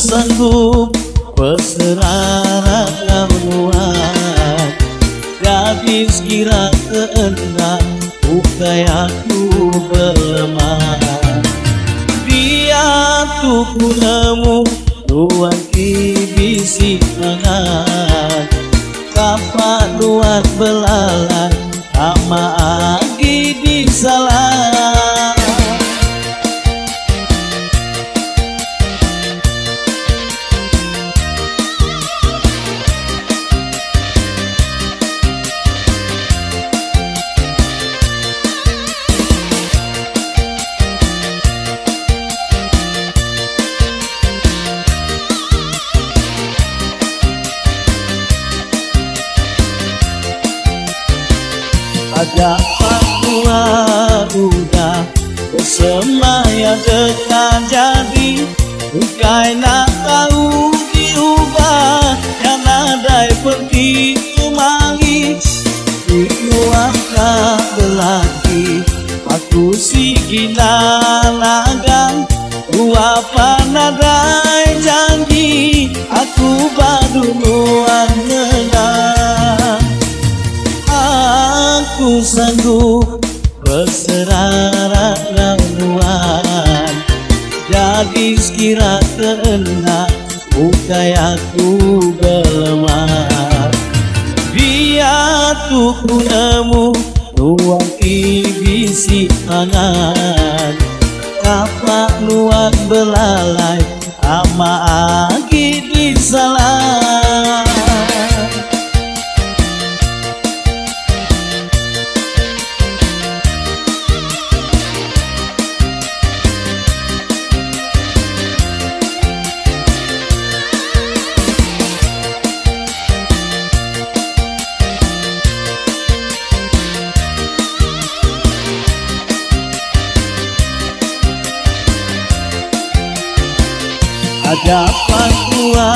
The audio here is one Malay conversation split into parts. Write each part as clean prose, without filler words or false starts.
sanggup berserah muat, gadis kira keendah bukai aku berlemah. Dia tuh nemu ruang bisi mangan, kapak luar belalang ama agi disalah. Ada Papua udah bersemaya dekat jadi, bukai nak tahu diubah yang ada pergi kemari. Diluapkan belaki aku si gila nagang, luapan nadai janji aku baru luar ngenang. Aku sanggup berserah ramuan, gadis kira keendah bukai aku berlemah. Dia tuh nemu ruang bisi angan, kapak luar belalai ama agi disalah. Ada Papua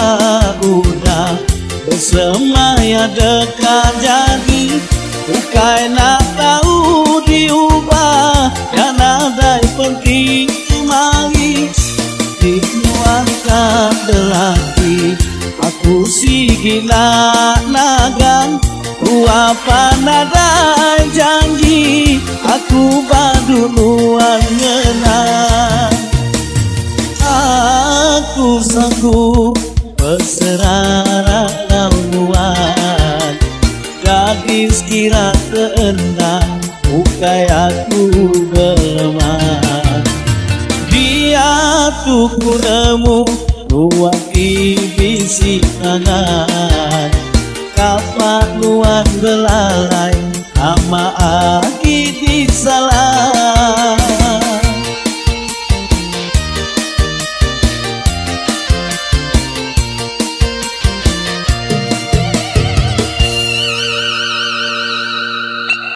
udah bersemaya dekat jadi, bukai nak tahu diubah dan ada pergi kemari. Dikeluarkan belaki aku si gila nagang, luapan nadai janji aku baru luar ngenang. Aku sanggup berserah ramuan, gadis kira keendah bukai aku berlemah. Dia tuh nemu ruang bisi angan, kapak luar belalai ama agi disalah.